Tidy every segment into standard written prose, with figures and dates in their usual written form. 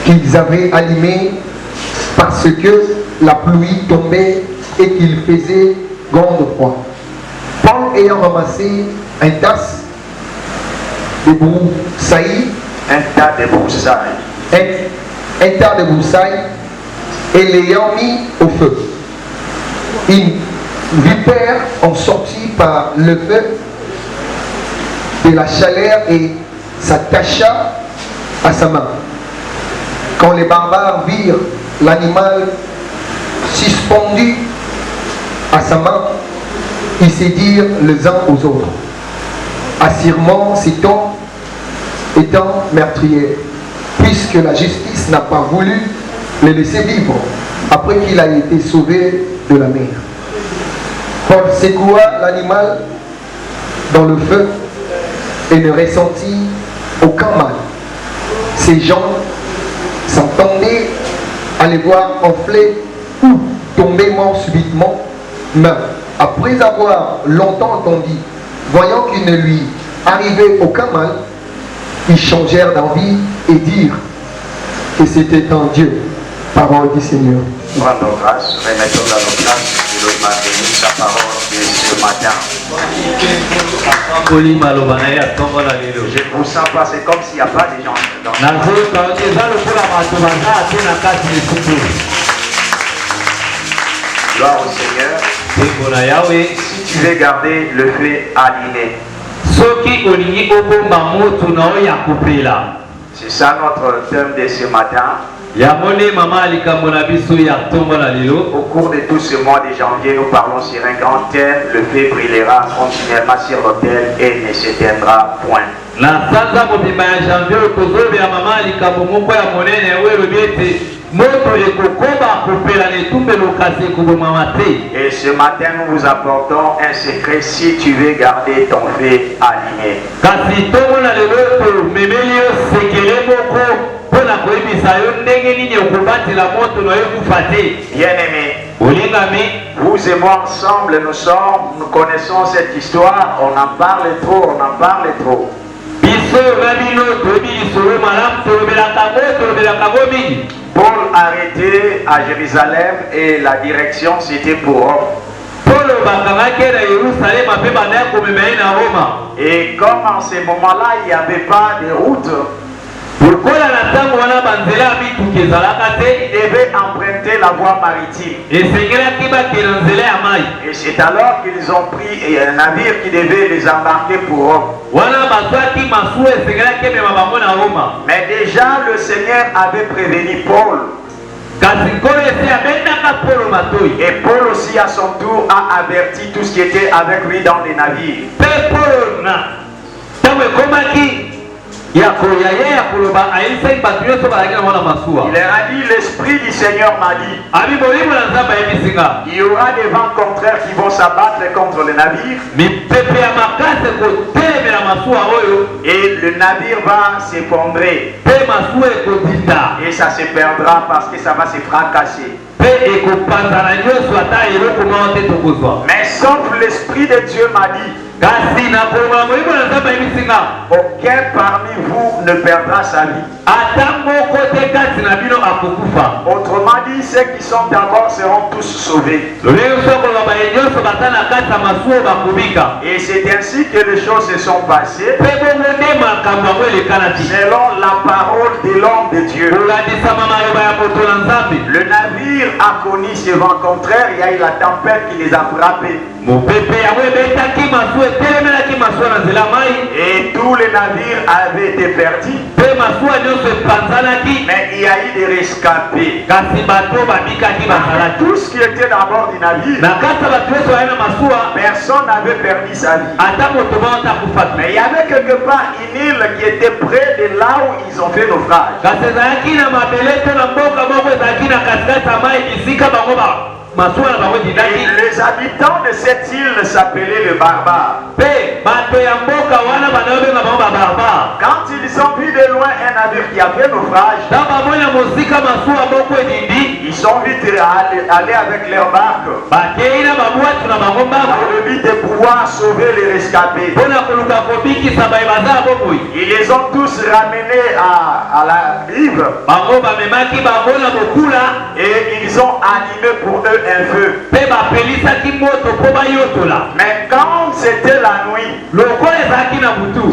qu'ils avaient allumé parce que la pluie tombait et qu'il faisait grande froid. Paul ayant ramassé un tasse de broussailles, un tas de broussailles, et l'ayant mis au feu, une vipère en sortit par le feu de la chaleur et s'attacha à sa main. Quand les barbares virent l'animal suspendu à sa main, ils se dirent les uns aux autres: assurément cet homme étant meurtrier, puisque la justice n'a pas voulu le laisser vivre après qu'il a été sauvé de la mer. Paul secoua l'animal dans le feu et ne ressentit aucun mal. Ces gens s'entendaient à les voir enfler ou tomber morts subitement, mais après avoir longtemps entendu, voyant qu'il ne lui arrivait aucun mal, ils changèrent d'envie et dirent que c'était un Dieu. Parole du Seigneur. Rendons grâce, remettons dans nos places et l'autre m'a béni sa parole de ce matin. Je ne vous sens pas, c'est comme s'il n'y a pas de gens dans Gloire au Seigneur. Si tu veux garder le feu allumé, c'est ça notre thème de ce matin. Au cours de tout ce mois de janvier, nous parlons sur un grand thème: le feu brillera continuellement sur l'autel et ne s'éteindra point. Et ce matin, nous vous apportons un secret si tu veux garder ton feu allumé. Bien-aimés, vous et moi ensemble, nous connaissons cette histoire, on en parle trop. Paul arrêté à Jérusalem et la direction c'était pour Rome. Et comme en ce moment-là il n'y avait pas de route, il devait emprunter la voie maritime. Et c'est alors qu'ils ont pris un navire qui devait les embarquer pour Rome. Mais déjà le Seigneur avait prévenu Paul. Et Paul aussi à son tour a averti tout ce qui était avec lui dans les navires. Il leur a dit: l'Esprit du Seigneur m'a dit, il y aura des vents contraires qui vont s'abattre contre le navire. Et le navire va s'effondrer. Et ça se perdra parce que ça va se fracasser. Mais sauf l'Esprit de Dieu m'a dit, aucun parmi vous ne perdra sa vie. Autrement dit, ceux qui sont encore seront tous sauvés. Et c'est ainsi que les choses se sont passées selon la parole de l'homme de Dieu. Le navire a connu ce vent contraire, il y a eu la tempête qui les a frappés. Et tous les navires avaient été perdus. Mais il y a eu des rescapés. Tout ce qui était à bord du navire, personne n'avait perdu sa vie. Mais il y avait quelque part une île qui était près de là où ils ont fait naufrage. Et les habitants de cette île s'appelaient les barbares. Quand ils ont vu de loin un navire qui a fait naufrage, Ils sont vite allés avec leur barque dans le but de pouvoir sauver les rescapés. Ils les ont tous ramenés à la rive et ils ont allumé pour eux un feu. Mais quand c'était la nuit,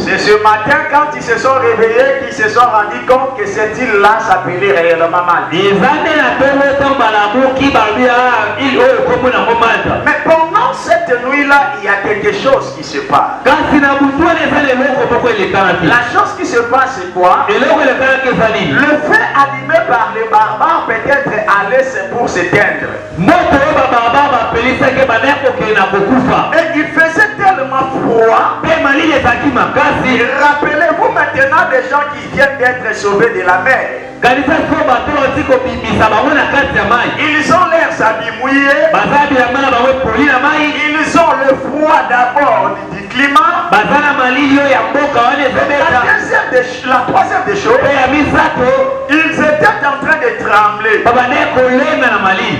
c'est ce matin quand ils se sont réveillés qu'ils se sont rendus compte que cette île-là s'appelait réellement Malta. Mais pendant cette nuit-là, il y a quelque chose qui se passe. La chose qui se passe, c'est quoi? Le feu allumé par les barbares peut-être allait pour s'éteindre. Et il faisait tellement froid. Rappelez-vous maintenant des gens qui viennent d'être sauvés de la mer. Ils ont l'air s'habiller mouillés. Ils ont le froid d'abord du climat. La troisième des choses, ils étaient en train de trembler.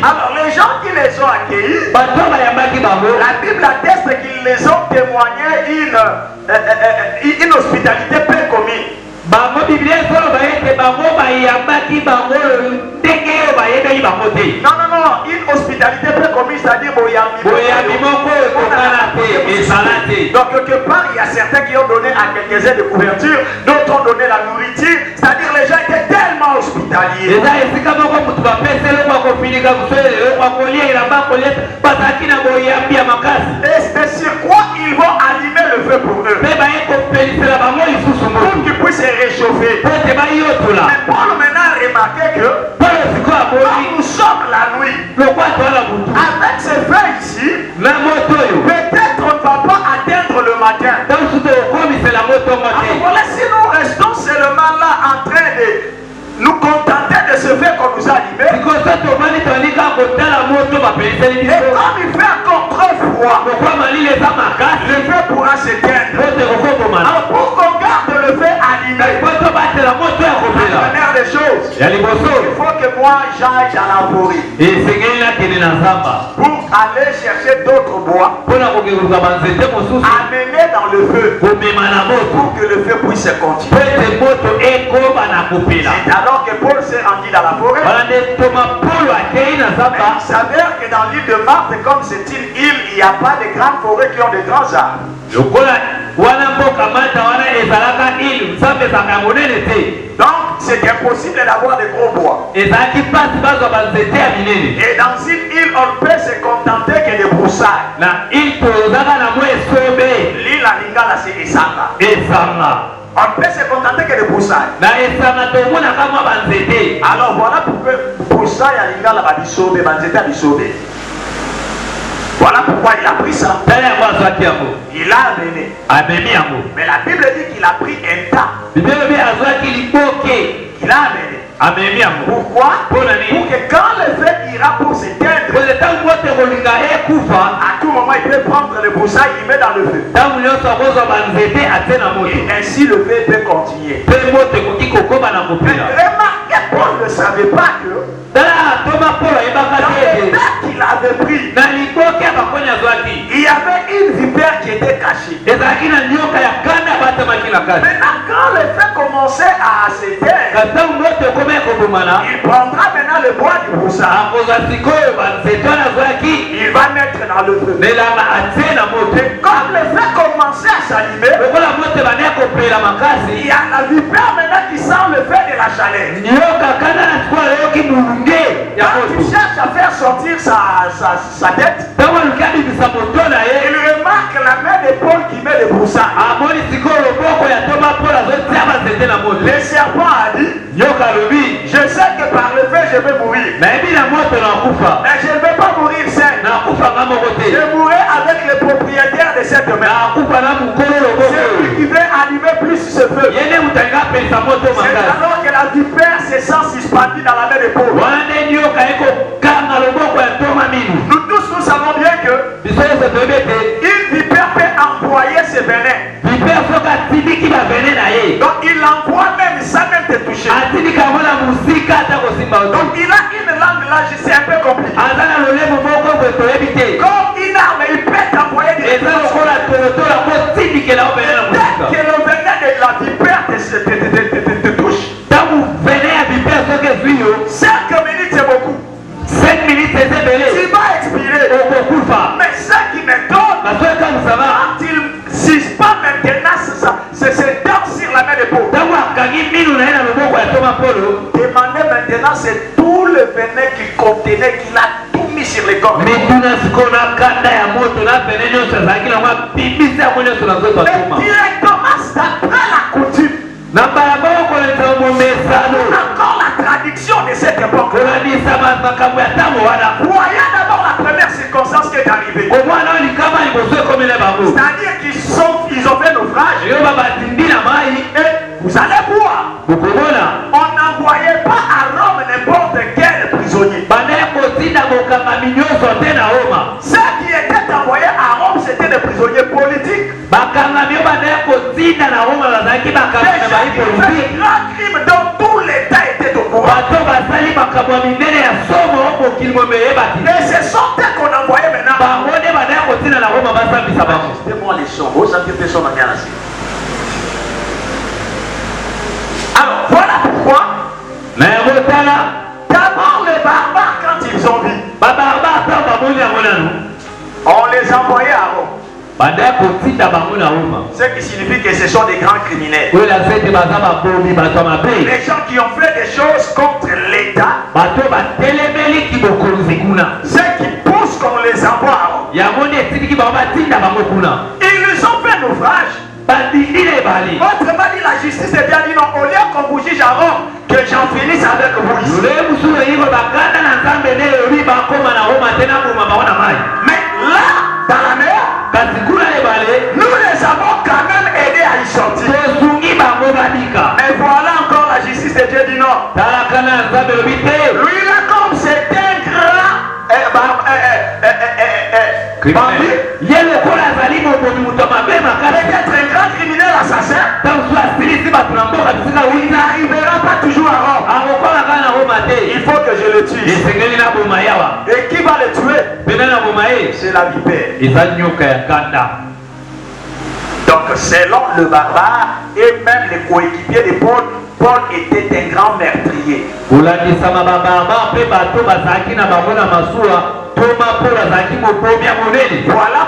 Alors les gens qui les ont accueillis, la Bible atteste qu'ils les ont témoigné une hospitalité peu commune. Non, une hospitalité peu commune, c'est-à-dire donc quelque part, il y a certains qui ont donné à quelques-uns de couverture, d'autres ont donné la nourriture, c'est-à-dire les gens étaient tellement hospitaliers. Et c'est sur quoi ils vont allumer le feu pour eux, pour qu'ils puissent se réchauffer. Mais Paul maintenant a remarqué que quand nous sommes la nuit, avec ce feu ici, peut-être on ne va pas atteindre le matin. Alors voilà, si nous restons seulement là en train de nous contenter de ce feu qu'on nous a allumé, et comme il fait encore trop froid, le feu pourra s'éteindre. Alors pour qu'on garde le feu allumé, la première des choses, il faut que moi j'aille dans la forêt pour aller chercher d'autres bois, amener dans le feu pour que le feu puisse continuer. C'est alors que Paul s'est rendu dans la forêt. Il s'avère que dans l'île de Marthe, comme c'est une île, il n'y a pas de grandes forêts qui ont de grands arbres. Donc c'est impossible d'avoir de gros bois. Et dans une île, on peut se contenter que de broussailles. L'île à Lingala, c'est Esanga. On peut se contenter que de broussailles. Alors voilà pourquoi broussailles à Lingala va dissober, Banzete a dissober. Voilà pourquoi il a pris ça. Il a amené. Mais la Bible dit qu'il a pris un tas. Il a amené. Pourquoi? Pour que quand le feu ira pour s'éteindre, à tout moment il peut prendre le broussailles, il met dans le feu. Et ainsi le feu peut continuer. Mais remarquez, Paul ne savait pas que dans le tas qu'il avait pris, il y avait une vipère qui était cachée. Maintenant quand le feu commençait à s'éteindre, il prendra maintenant le bois du broussailles. Il va mettre dans le feu. Et comme le feu commençait à s'allumer, il y a la vipère maintenant qui sent le feu de la chaleur. Quand il cherche à faire sortir sa tête, il remarque la main de Paul qui met le broussailles. Le serpent a dit, je sais que par le feu je vais mourir, mais je ne vais pas mourir seul. Je mourrai avec le propriétaire de cette main. Celui qui veut allumer plus ce feu. C'est alors que la vipère se sent suspendue dans la main de Paul. Nous tous nous savons bien que une vipère peut employer ses venins. Donc il l'envoie même sans même te toucher. Donc il a une langue là, c'est un peu compliqué. Comme une arme, il peut t'envoyer des que le venin de la vipère te touche. 5 minutes c'est beaucoup. 5 minutes c'est Tu vas expirer. Mais ce qui m'étonne, quand il suspend maintenant, c'est dans sur la main de Paul. Demandez maintenant, c'est tout le venin qu'il contenait, qu'il a tout mis sur les corps. Et directement, d'après la coutume, encore la traduction de cette époque. Voyez d'abord la première circonstance qui est arrivée. C'est-à-dire qu'ils ont fait naufrage. Et vous allez voir, on n'envoyait pas à Rome n'importe quel prisonnier. Ceux qui étaient envoyés à Rome, c'était des prisonniers politiques. Des grands crimes dont tout l'État était au courant. Et ce sont eux qu'on envoyait maintenant. Ajustez-moi les sons. Vous sentez les sons dans bien assis. Alors voilà pourquoi. D'abord les barbares quand ils ont vu, on les envoyait à Rome. Ce qui signifie que ce sont des grands criminels. Les gens qui ont fait des choses contre l'État. Ceux qui poussent qu'on les envoie à Rome. Ils nous ont fait naufrage. Autrement dit, la justice est bien dit non, au lieu qu'on vous juge à Rome, que j'en finisse avec vous ici. Mais là, dans la mer, nous les avons quand même aidés à y sortir. Et voilà encore la justice de Dieu dit non. Lui là, comme c'est un grand peut-être un grand criminel assassin, il n'arrivera pas toujours à Rome. Il faut que je le tue. Et qui va le tuer? C'est la vipère. Donc selon le barbare et même les coéquipiers de Paul, Paul était un grand meurtrier. Voilà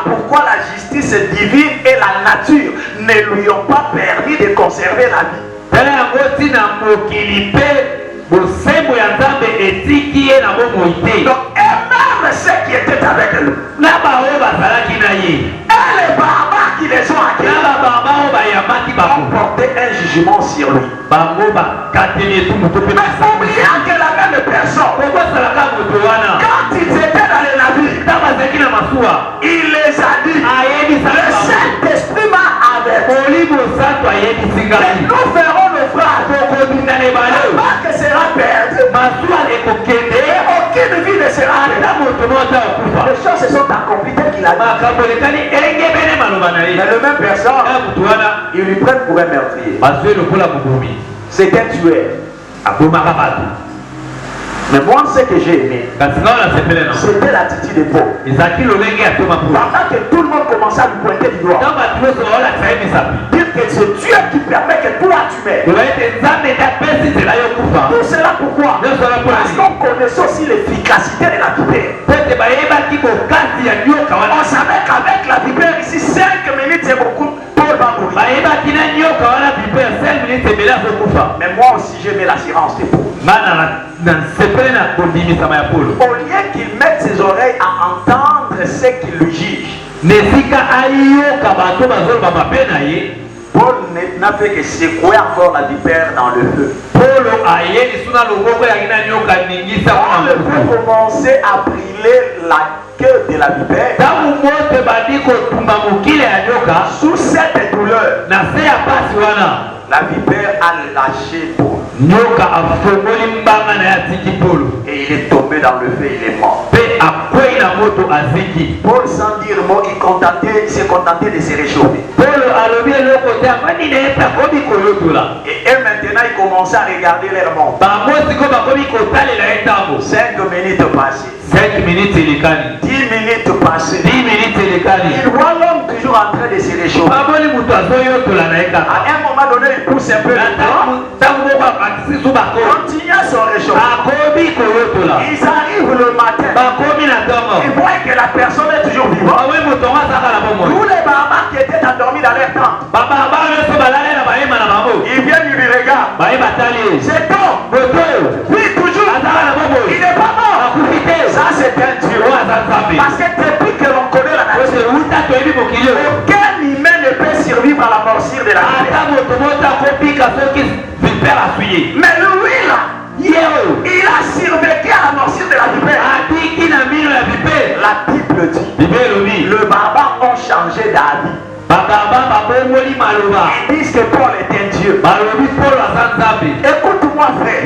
pourquoi la justice divine et la nature ne lui ont pas permis de conserver la vie. Donc, et même ceux qui étaient avec lui, et les barbares qui les ont acquis, ont porté un jugement sur lui. Mais oubliant que la même personne, quand ils étaient dans les navires, il les a dit, le Saint-Esprit m'a averti, nous ferons le frère, la barque sera perdue, et aucune vie ne sera perdue. Les choses se sont accomplies tel qu'il a dit. Mais le même personne, ils lui prennent pour un meurtrier. C'est un tueur. Mais moi, ce que j'ai aimé, c'était l'attitude de Paul. Pendant que tout le monde commençait à lui pointer du doigt, dire que c'est Dieu qui permet que toi tu meurs. Tout cela pourquoi? Parce qu'on connaissait aussi l'efficacité de la vipère. On savait qu'avec la vipère ici, 5 minutes c'est beaucoup. Paul va mourir. Mais moi aussi j'ai mis l'assurance de Paul. Au lieu qu'il mette ses oreilles à entendre ce qu'il lui juge, Paul n'a fait que secouer encore la vipère dans le feu. On peut commencer à brûler la queue de la vipère. Sous cette douleur, la vipère a lâché Paul. Et il est tombé dans le feu, il est mort. Paul, sans dire mot, il s'est contenté de se réchauffer. Et maintenant, maintenant ils commencent à regarder leur montre. 5 minutes passées. 5 minutes 10 minutes passées. 10 minutes Il voit l'homme toujours en train de se réchauffer. À un moment donné, il pousse un peu le continue à se réchauffer. Ils arrivent le matin. Ils voient que la personne est toujours vivante. Tous les barbares qui étaient endormis dans leur tente, ils viennent, ils lui regardent. C'est bon. Oui, toujours. Il n'est pas mort. Ça, c'est un Dieu. Parce que depuis que l'on connaît la nature, aucun humain ne peut survivre à la morsure de la vipère. Mais lui, là, il a survécu à la morsure de la vipère. La Bible dit, le barbare ont changé d'avis. Ils disent que Paul est un Dieu. Écoute-moi, frère.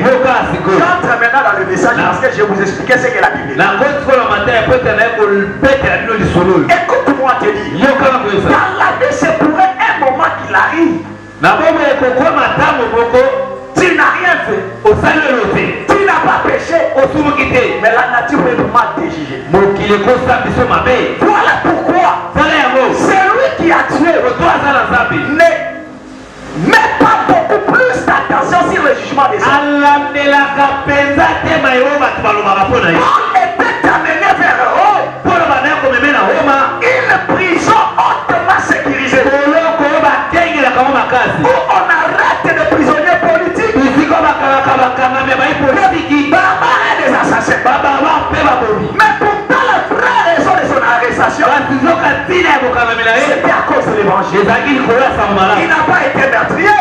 J'entre maintenant dans le message parce que je vais vous expliquer ce que la Bible dit. Écoute-moi te dire. Dans la vie, c'est pour un moment qu'il arrive. Tu n'as rien fait. Tu n'as pas péché. Mais la nature peut mal te juger. Voilà pourquoi c'est lui qui a tué. Ne mets pas beaucoup plus d'attention sur le jugement des hommes. Paul était amené vers Rome. Une prison hautement sécurisée. Où on arrête des prisonniers politiques. Des barbares et des assassins. Mais pourtant la vraie raison de son arrestation, c'était à cause de l'évangile. Il n'a pas été meurtrier.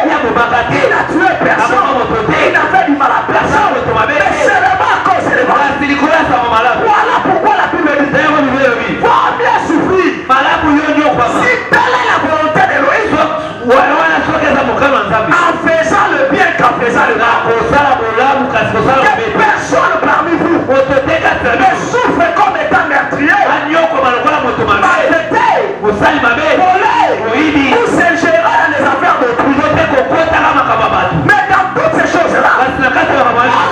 Il n'a tué personne. Il n'a fait du mal à personne. Mais c'est vraiment à cause de l'évangile. Voilà pourquoi la Bible dit va bien souffrir. Si telle est la volonté d'Élohim, en faisant le bien qu'en faisant le mal, que personne parmi vous ne souffre comme étant meurtrier, maltraité, volé ou s'ingérer dans les affaires d'autrui. Mais dans toutes ces choses-là, on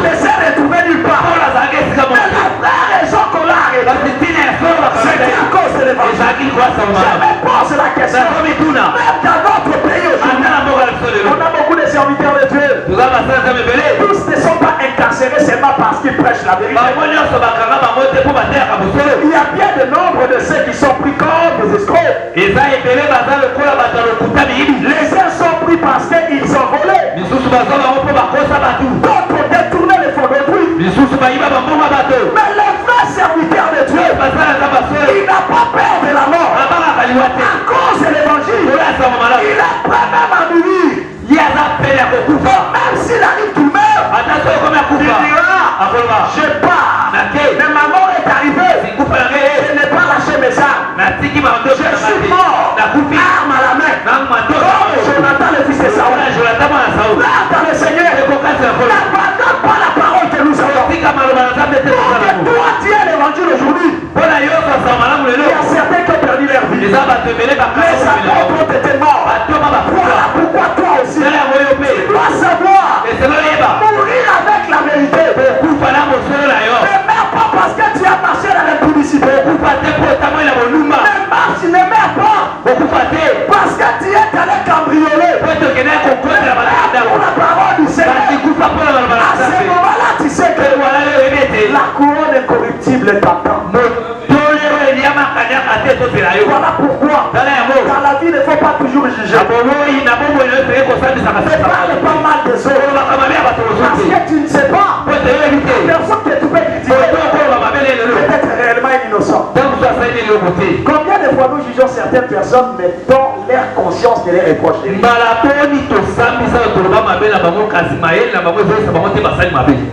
ne s'est retrouvé nulle part. Mais la vraie raison qu'on l'a arrêté, c'est à cause de l'évangile. Je me pose la question, même dans notre pays aujourd'hui, on a beaucoup de serviteurs de Dieu. Tous ne sont pas incarcérés seulement parce qu'ils prêchent la vérité. Il y a bien de nombre de ceux qui sont pris comme des escrocs. Les uns sont pris parce qu'ils ont volé. D'autres détourné les fonds d'autrui. Mais le vrai serviteur de Dieu, il n'a pas peur de la mort. À cause de l'évangile, il est prêt même à mourir. Même s'il arrive qu'il meurt, il dira, je pars. Mais ma mort est arrivée. Je n'ai pas lâché mes armes. Je suis mort. Arme à la main. Comme Jonathan le fils de Saoul. Là dans le Seigneur, n'abandonne pas la parole que nous avons. Toi tu es l'évangile aujourd'hui. Il y a certains qui ont perdu leur vie. Les apôtres ont été morts. Voilà pourquoi toi aussi, tu dois savoir mourir avec la vérité. Ne meurs pas parce que tu as marché dans l'impudicité. Ne meurs pas parce que tu es allé cambrioler. Pour la parole du Seigneur. À ce moment-là, tu sais que la couronne incorruptible t'attend. Voilà pourquoi dans la vie il ne faut pas toujours juger. Ne parle pas mal des autres. Parce que tu ne sais pas. La personne que tu peux critiquer peut-être réellement innocent. Combien de fois nous jugeons certaines personnes mais dont leur conscience ne les reproche rien.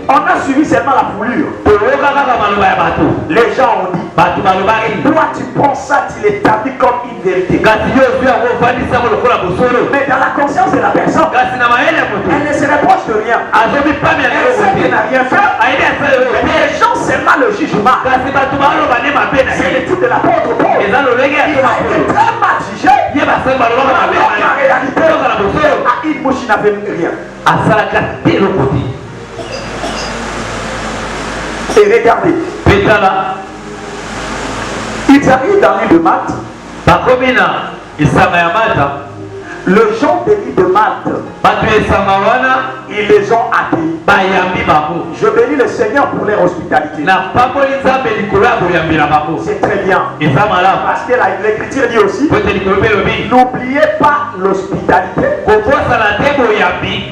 On a suivi seulement la foulure. Les gens ont dit toi tu penses ça, tu l'établis comme une vérité. Mais dans la conscience de la personne, elle ne se reproche de rien. Elle sait qu'elle n'a rien fait. Les gens seulement le jugement. C'est l'étude de l'apôtre Paul. Il a été très mal jugé. Il mouche n'avait rien. Et regardez, ils arrivent dans l'île de Malte. Le gens de l'île de Malte, ils les ont accueillis. Je bénis le Seigneur pour leur hospitalité. C'est très bien. Parce que l'Écriture dit aussi, n'oubliez pas l'hospitalité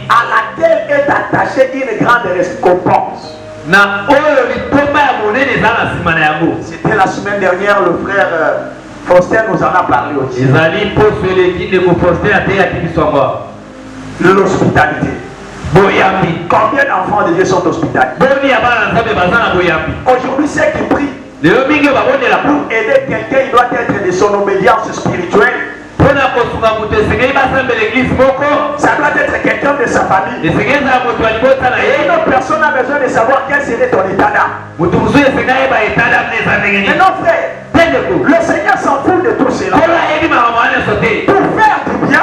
à laquelle est attachée une grande récompense. C'était la semaine dernière, le frère Faustin nous en a parlé aussi. L'hospitalité. Combien d'enfants de Dieu sont hospitalisés? Aujourd'hui, ceux qui prient pour aider quelqu'un, il doit être de son obéissance spirituelle. Ça doit être quelqu'un de sa famille. Et une autre personne a besoin de savoir quel serait ton état d'âme. Mais non, frère, le Seigneur s'en fout de tout cela. Pour faire du bien,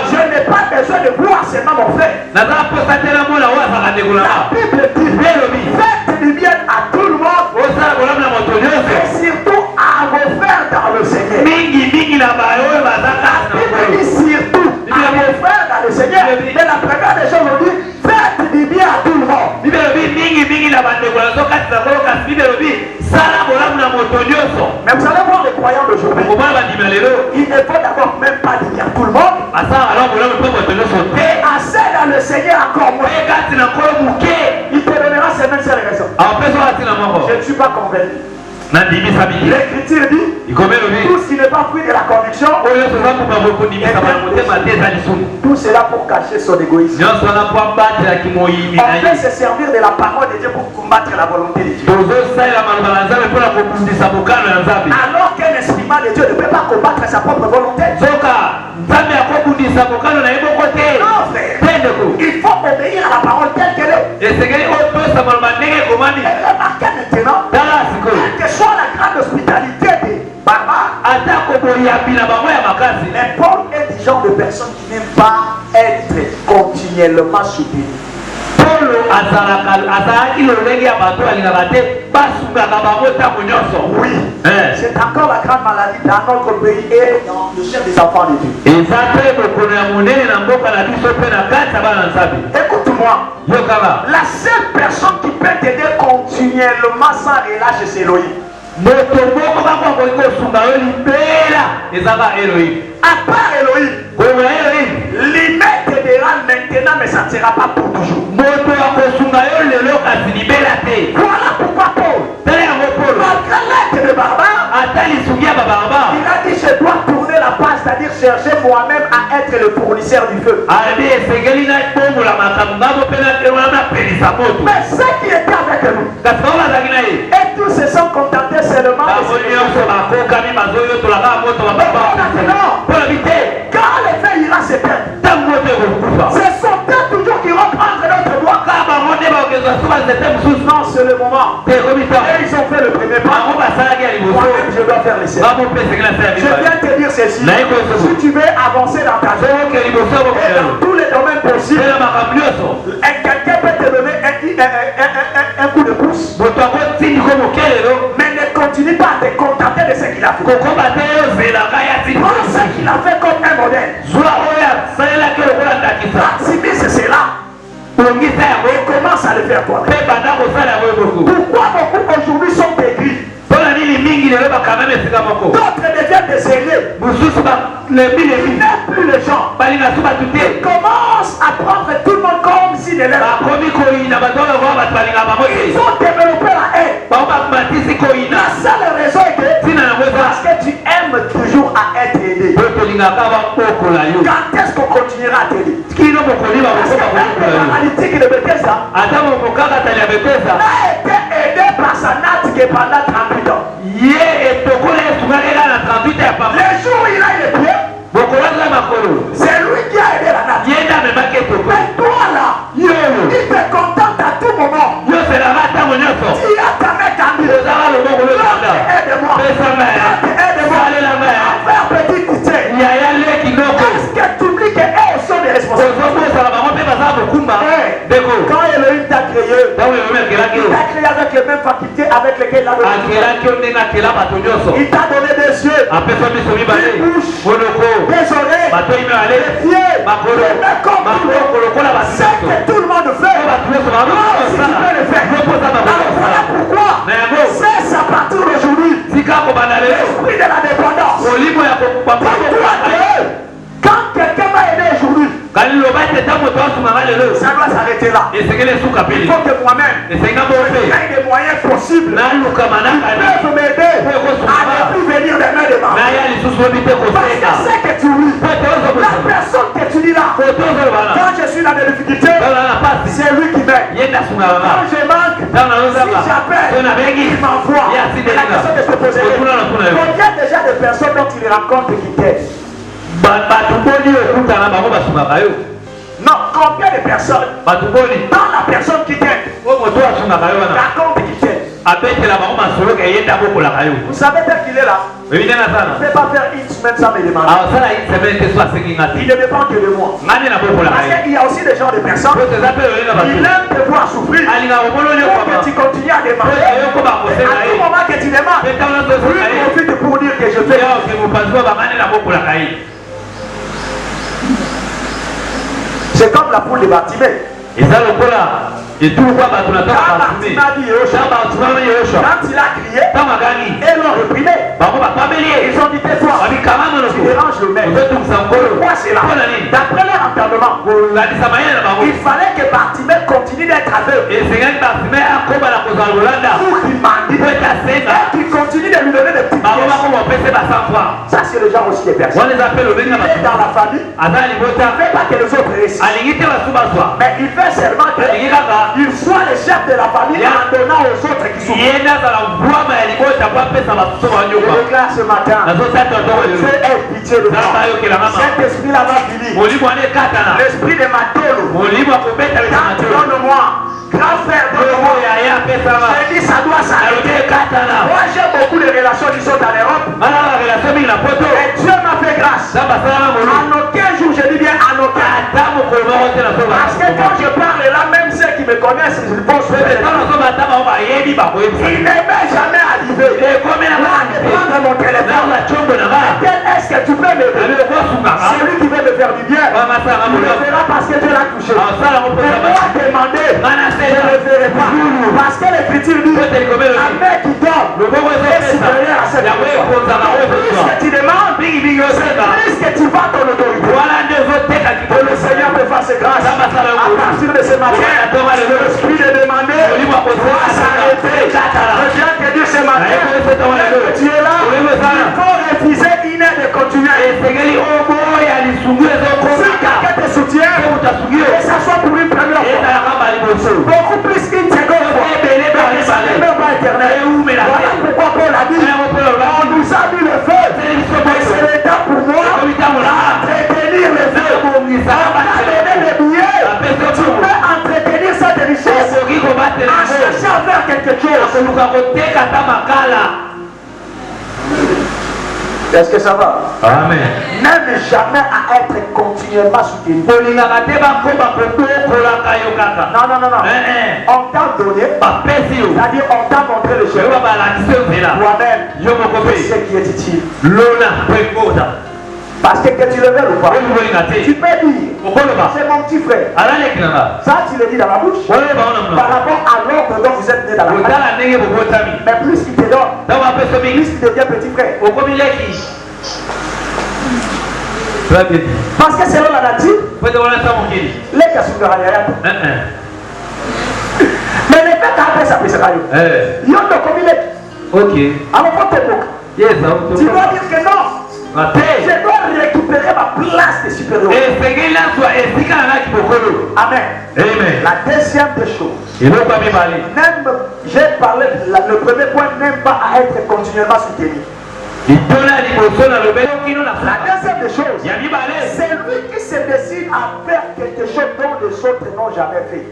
je n'ai pas besoin de voir seulement mon frère. La Bible dit, faites du bien à tout le monde, et surtout à vos frères dans le Seigneur. La Bible dit surtout à vos frères dans le Seigneur. Mais la première des choses, on dit, faites du bien à tout le monde. Mais vous allez voir les croyants d'aujourd'hui. Il ne faut d'abord même pas dire à tout le monde. Et assez dans le Seigneur encore moins. Il te donnera ces mêmes raisons. Je ne suis pas convaincu. L'Écriture dit, tout ce qui n'est pas fruit de la conviction, tout cela pour cacher son égoïsme. On peut se servir de la parole de Dieu pour combattre la volonté de Dieu. Alors qu'un instrument de Dieu ne peut pas combattre sa propre volonté. Non, frère. Il faut obéir à la parole telle qu'elle est. Et remarquez maintenant, quelle que soit la grande hospitalité de Baba, mais Paul est du genre de personne qui n'aime pas être continuellement soutenu. Oui, c'est encore la grande maladie dans notre pays et dans le chef des enfants de Dieu. Écoute-moi, la seule personne qui peut t'aider continuellement sans relâche, c'est Elohim. À part Elohim, l'image t'aidera maintenant, mais ça ne sera pas pour toujours. Voilà pourquoi Paul, malgré l'aide de Barbare, il a dit je dois tourner la page, c'est-à-dire chercher moi-même à être le fournisseur du feu. Mais ceux qui étaient avec nous, et tous se sont contentés seulement de quand le feu ira se perdre, ce sont eux toujours qui vont prendre notre bois. Non, c'est le moment. Et ils ont fait le premier pas. Moi-même, je dois faire les Je viens te dire ceci. Si tu veux avancer dans ta vie, et dans tous les domaines possibles, quelqu'un peut te donner un coup de pouce. Mais ne continue pas à te contenter de ce qu'il a fait. Prends ce qu'il a fait comme un modèle. Maximise cela. Et commence à le faire toi. Pourquoi beaucoup aujourd'hui sont aigris? D'autres deviennent des zélés. Ils n'aiment plus les gens. Ils commencent à prendre tout le monde comme si de l'air. Ils ont développé la haine. La seule raison est que parce que tu aimes toujours à être aidé. Quand est-ce qu'on continuera à t'aider? Parce que la paralytique de Bethesda a été aidé par sa natte pendant 38 ans. Les jours où il a les pieds, c'est lui qui a aidé la natte. Mais toi là, il te contente à tout moment. Tu as ta mère candide. Aide-moi. Aide-moi. À faire petite pitié. créé avec les mêmes facultés avec lesquelles il a donné. Il t'a donné des yeux, une bouche, des oreilles, des pieds, des mains comme ce que tout le monde fait. Si tu peux le faire. Alors voilà pourquoi cesse à partir d'aujourd'hui l'esprit de la dépendance. Quand quelqu'un m'a aidé aujourd'hui, ça doit s'arrêter là. Il faut que moi-même je crée des moyens possibles qui peuvent m'aider à ne plus venir des mains de ma main. Parce que c'est que tu lis, la personne que tu dis là, quand je suis dans des difficultés, c'est lui qui m'aide. Quand je manque, si j'appelle, il m'envoie. La question de se poser, combien déjà de personnes dont il rencontre qui t'aident? Non, combien de personnes dans la personne qui t'aide, raconte qui t'aide. Vous savez tel qu'il est là, il ne peut pas faire une semaine sans me demander. Il ne dépend que de moi. Parce qu'il y a aussi des gens de personnes qui aiment te voir souffrir pour que tu continues à demander. Et à tout moment que tu demandes, lui profite pour dire que je fais. C'est comme la poule de Bartimée. Quand Bartimée a dit Yoshua, quand il a crié, et l'ont réprimé, ils ont dit tais-toi, tu déranges le maître. Pourquoi c'est là? D'après leur entendement, il fallait que Bartimée continue d'être aveugle pour qu'il mendie et qu'il continue de lui donner des petites pièces. Ça c'est le genre aussi des personnes. Il est dans la famille, il ne fait pas que les autres réussissent, mais il fait seulement qu'il soit le chef de la famille en donnant aux autres qui souffrent. Je déclare ce matin, Dieu ait pitié de moi. Cet esprit-là va finir. L'esprit de Matolo, donne-moi. Grand frère, donne-moi. J'ai dit ça doit s'arrêter. Moi j'ai beaucoup de relations qui sont en Europe. Et Dieu m'a fait grâce. En aucun jour, je dis bien en aucun. Parce que quand je parle là, même ceux qui me connaissent, ils vont se faire. Il ne m'est jamais arrivé de prendre mon téléphone. Est-ce que tu peux me dire? C'est lui qui veut me faire du bien. Il le fera parce que Dieu l'a touché. Mais moi demander, je ne le ferai pas. Parce que l'écriture dit, un mec qui dort est supérieur à cette personne. Plus que tu demandes, plus que tu vas ton autorité. Que le Seigneur me fasse grâce. À partir de ce matin, l'esprit de demander doit s'arrêter. Je viens te dire ce matin, tu es là, il faut refuser une aide de continuer. Si quelqu'un te soutient, que ça soit pour une première fois, beaucoup plus qu'une seconde fois, même pas éternel. Voilà pourquoi Paul a dit, on nous a mis le feu, et c'est le temps pour moi d'entretenir le feu. On a donné les billets, tu peux entretenir cette richesse en cherchant à faire quelque chose. Est-ce que ça va? Amen. N'aime jamais à être continuellement soutenu. Non. On t'a donné, c'est-à-dire on t'a montré le chemin. Toi-même, fais ce qui est utile. Parce que tu le veux ou pas, tu peux dire, c'est mon petit frère. Ça, tu le dis dans la bouche par rapport à l'ordre dont vous êtes né dans la famille. Mais plus il te donne, plus il devient petit frère. Parce que selon la nature, les cas sont mais les faits après ça peut se faire. Il y a comme il est. Ok. Alors, quand tu dois dire que non. Je dois récupérer ma place de supérieur. Amen. La deuxième des choses. J'ai parlé, le premier point, n'aime pas à être continuellement soutenu. La deuxième des choses, c'est lui qui se décide à faire quelque chose dont les autres n'ont jamais fait.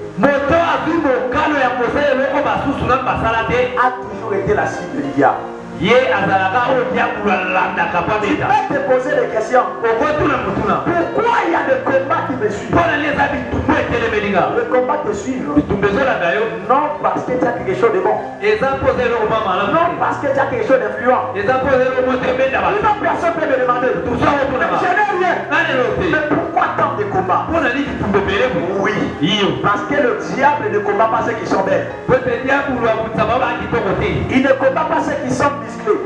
A toujours été la cible du diable. Tu peux te poser des questions. Pourquoi il y a des combats qui me suivent? Le combat te suit. Non parce que tu as quelque chose de bon. Non parce que tu as quelque chose d'influent. Une autre personne peut me demander. Je n'ai rien. Mais pourquoi tant de combats? Oui. Parce que le diable ne combat pas ceux qui sont belles. Il ne combat pas ceux qui sont musclés.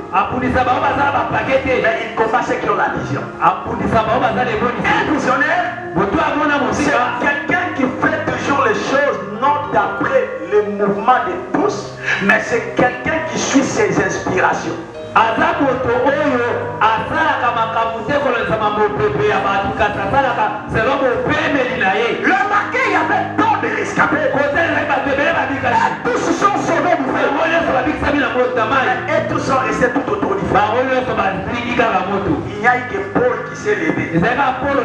Mais il combat ceux qui ont la vision. Un visionnaire, c'est quelqu'un qui fait toujours les choses non d'après le mouvement de tous, mais c'est quelqu'un qui suit ses inspirations. Le marqué, il y avait tant de rescapés. Tous sont sauvés du feu. Et tous sont restés tout autour du feu. Il n'y a eu que Paul qui s'est levé pour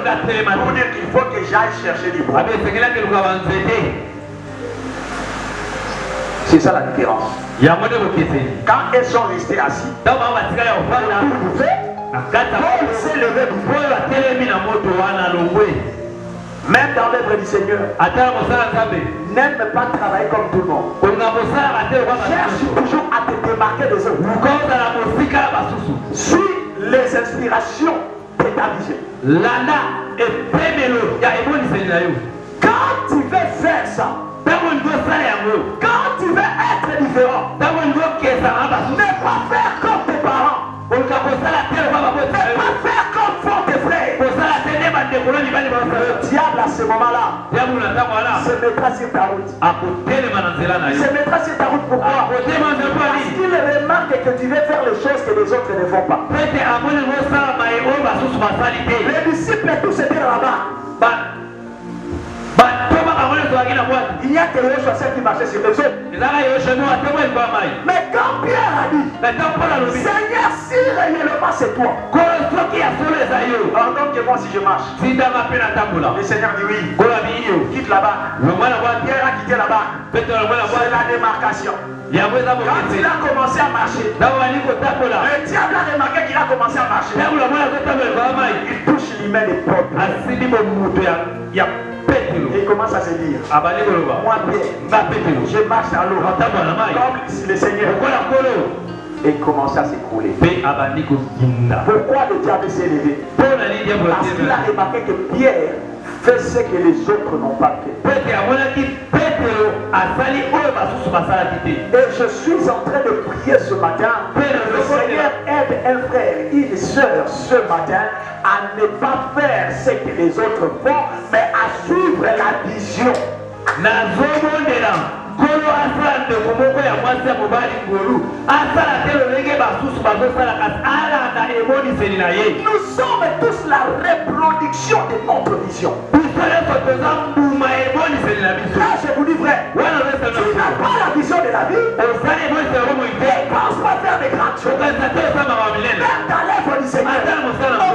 dire qu'il faut que j'aille chercher du bois. C'est ça la différence. Quand elles sont restées assises, Paul s'est levé du feu. Même dans l'œuvre du Seigneur, n'aime pas travailler comme tout le monde. Cherche toujours à te démarquer des autres. Suis les inspirations de ta vision. Quand tu veux faire ça, quand tu veux être différent, ne pas faire comme tes parents, ne pas faire comme font tes frères. Le diable à ce moment-là se mettra sur ta route. Il se mettra sur ta route pourquoi? Parce qu'il remarque que tu veux faire les choses que les autres ne font pas. Les disciples tous étaient là-bas. Il n'y a que les chasseurs qui marchaient sur les autres. Mais quand Pierre a dit, Seigneur, si réellement c'est toi, ordonne-moi si je marche. Le Seigneur dit oui. Quitte là-bas. Pierre a quitté là-bas. C'est la démarcation. Quand il a commencé à marcher, le diable a remarqué qu'il a commencé à marcher. Il touche l'humain des peuples. Et il commence à se dire, moi Pierre, je marche à l'eau comme le Seigneur. Et il commence à s'écrouler. Pourquoi le diable s'est levé? Parce qu'il a remarqué que Pierre fait ce que les autres n'ont pas fait. Et je suis en train de prier ce matin. Le Seigneur aide un frère, une soeur ce matin à ne pas faire ce que les autres font, mais à suivre la vision. Nous sommes tous la reproduction de notre vision. Là, je vous dis vrai, tu n'as pas la vision de la vie, ne pense pas faire des grandes choses. Même dans l'œuvre du Seigneur, on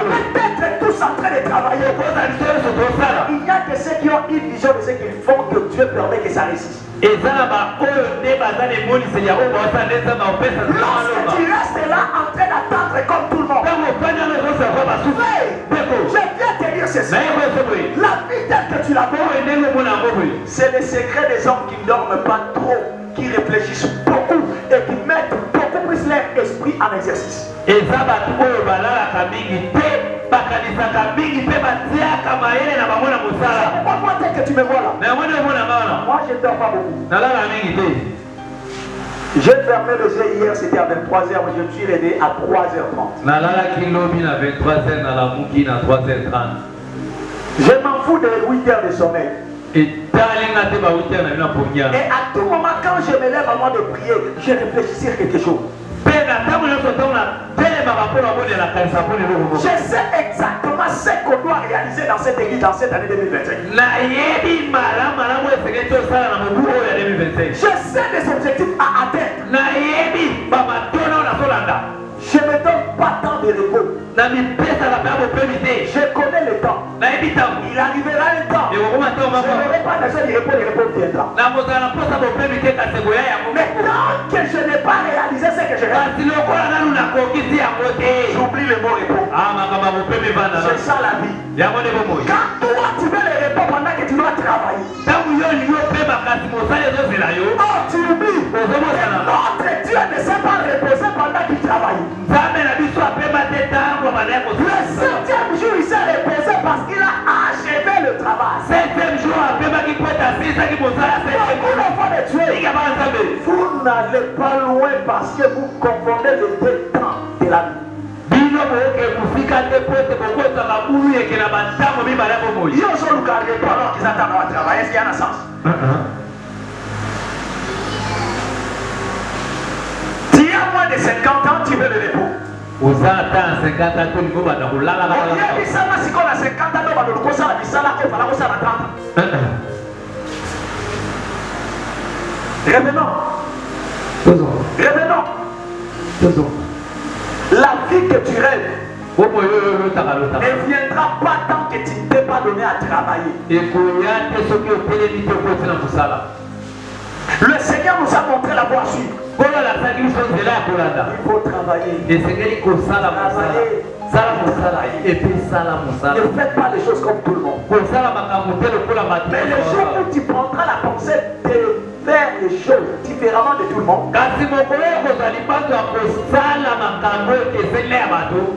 peut être tous en train de travailler. Il n'y a que ceux qui ont une vision de ce qu'ils font que Dieu permet que ça réussisse. Lorsque tu restes là en train d'attendre comme tout le monde, je viens te dire ceci. La vie telle que tu la vois, c'est le secret des hommes qui ne dorment pas trop, qui réfléchissent beaucoup et qui mettent beaucoup plus leur esprit en exercice. Pourquoi tel que tu me vois là? Moi je ne dors pas beaucoup. J'ai fermé le jeu hier, c'était à 23h, mais je me suis réveillé à 3h30. Je m'en fous de 8 heures de sommeil. Et à tout moment, quand je me lève avant de prier, je réfléchis sur quelque chose. Je sais exactement ce qu'on doit réaliser dans cette église dans cette année 2025. Je sais des objectifs à atteindre. Je ne me donne pas tant de repos. Je connais le temps. Il arrivera un temps. Je n'aurai pas besoin du repos, le repos viendra. Mais tant que je n'ai pas réalisé ce que je réalise, j'oublie le mot repos. C'est ça la vie. Quand toi tu veux le repos pendant que tu dois travailler, oh tu oublies. Notre Dieu ne sait pas reposer pendant qu'il travaille. Le 7e jour il s'est reposé parce qu'il a achevé le travail. 7e jour vous n'allez pas loin parce que vous confondez les deux temps de la vie. Est-ce qu'il y a un sens? Tu as moins de 50 ans, tu veux le repos. Revenons. La vie que tu rêves ne viendra pas tant que tu ne t'es pas donné à travailler. Le Seigneur nous a montré la voie à suivre. Il faut travailler. Ne faites pas les choses comme tout le monde. Mais le jour où tu prendras la pensée de faire les choses différemment de tout le monde,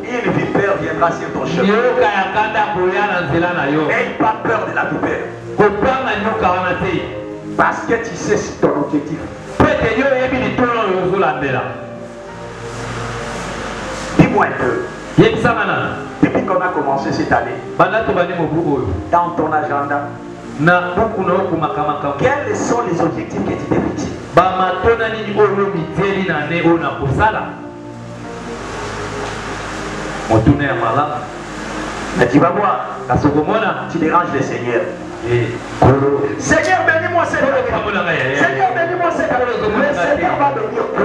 une vipère viendra sur ton chemin. N'aie pas peur de la vipère. Parce que tu sais ton objectif. Dis-moi un peu. Depuis qu'on a commencé cette année, dans ton agenda, quels sont les objectifs que tu t'es fixés? Mais tu vas voir, tu déranges le Seigneur. Seigneur, bénis-moi cette année. Seigneur, bénis-moi cette année. Le Seigneur va bénir toi.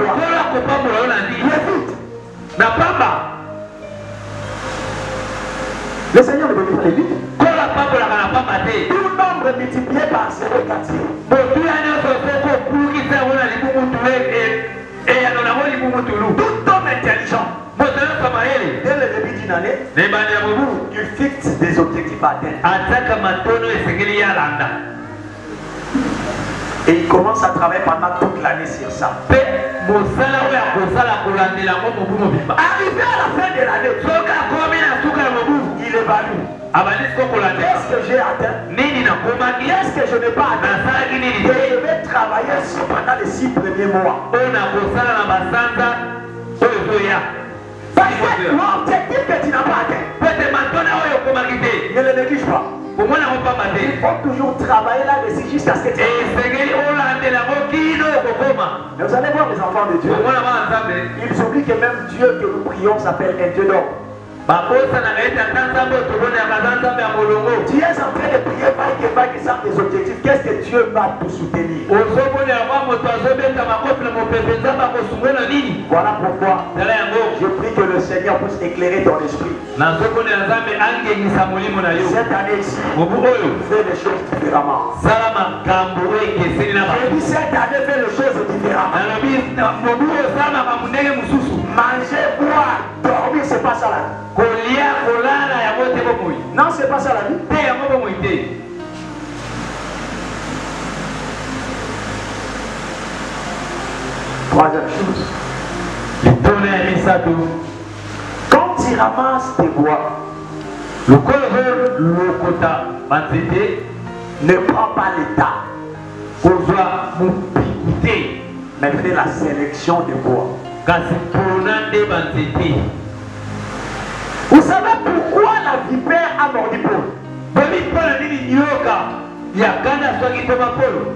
Le Seigneur ne bénit pas les vides. Tout nombre multiplié par 0 est 4. Tout homme intelligent, dès le début d'une année, il fixe des objectifs à atteindre. Et il commence à travailler pendant toute l'année sur ça. Arrivé à la fin de l'année, il évalue. Qu'est-ce que j'ai atteint? Qu'est-ce que je n'ai pas atteint? Et je vais travailler pendant les 6 premiers mois. Parce que l'objectif que tu n'as pas atteint, ne le néglige pas. Il faut toujours travailler là-dessus jusqu'à ce que tu aies. Mais vous allez voir les enfants de Dieu. Ils oublient que même Dieu que nous prions s'appelle un Dieu d'or. Tu es en train de prier pas que ça des objectifs. Qu'est-ce que Dieu va te soutenir? Voilà pourquoi je prie que le Seigneur puisse éclairer ton esprit. Cette année ici, fais les choses différemment. Je dis cette année, fais les choses différemment. Manger, boire, dormir, c'est pas ça la vie. Non, c'est pas ça la vie. Troisième chose. Quand tu ramasses tes bois, ne prends pas l'état. Mais fais la sélection des bois. Vous savez pourquoi la vipère a mordu Paul?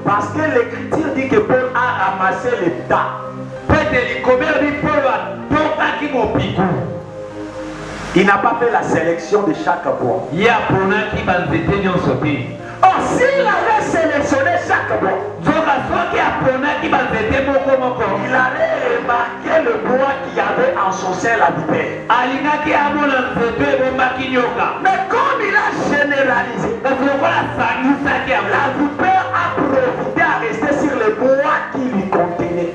Parce que l'écriture dit que Paul a ramassé les tas. Il n'a pas fait la sélection de chaque bois. Oh, s'il avait sélectionné chaque bois, il avait remarqué le bois qu'il y avait enchaussé la vipère. Mais comme il a généralisé, la vipère a profité à rester sur le bois qui lui contenait.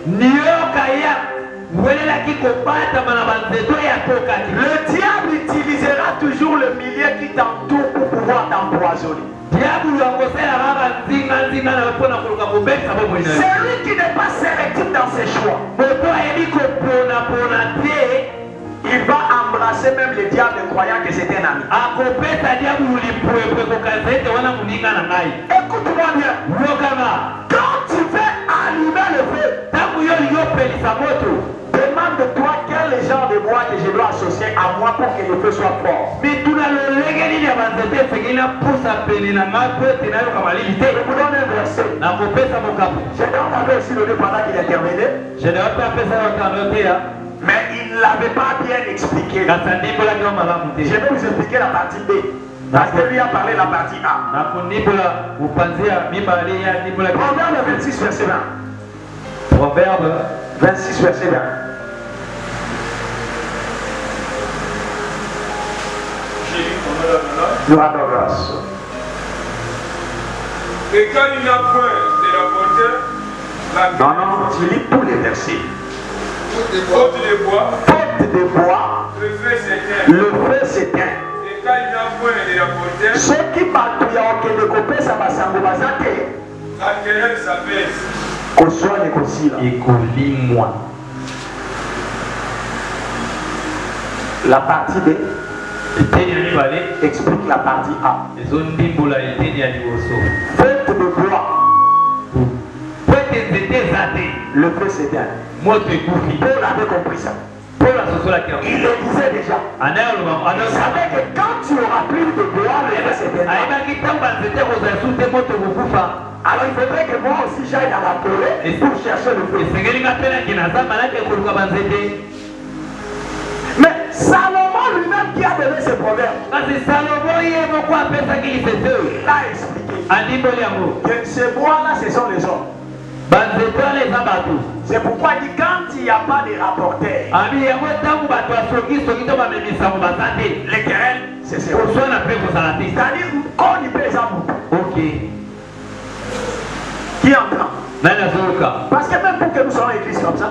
Le diable utilisera toujours le milieu qui t'entoure pour pouvoir t'empoisonner. Celui qui n'est pas sélectif dans ses choix, il va embrasser même le diable croyant que c'est un ami. Écoute-moi bien. Quand tu fais allumer le feu, demande-toi quel genre de bois que je dois associer à moi pour que le feu soit fort. Je vous donne un verset. Je l'avais aussi donné pendant qu'il intervenait. Mais il ne l'avait pas bien expliqué. Je vais vous expliquer la partie B. Parce que lui a parlé la partie A. Proverbe 26 verset 20. Proverbe 26 verset 20. Nous rendons grâce. Et quand il n'y a point de la portée, non, tu lis tous les versets. Faute de bois, le feu s'éteint. et quand il n'y a point de la portée, Ceux qui batouillent au Kénékopé, ça va s'engager. la querelle s'apaise. Qu'on soit négocié là. La partie B explique la partie A. Faites de bois. Le feu s'éteint. Paul avait compris ça. Il le disait déjà. Il savait que quand tu auras plus de bois, le feu s'éteindra. Alors il faudrait que moi aussi j'aille dans la forêt pour chercher le feu. Mais Salomon lui-même qui a donné ce proverbe, il a expliqué que ces bois-là, ce sont les hommes. C'est pourquoi il dit quand il n'y a pas de rapporteur, les querelles, c'est ces hommes. C'est-à-dire qu'on y peut les avoir. Qui entend? Parce que même pour que nous soyons églises comme ça,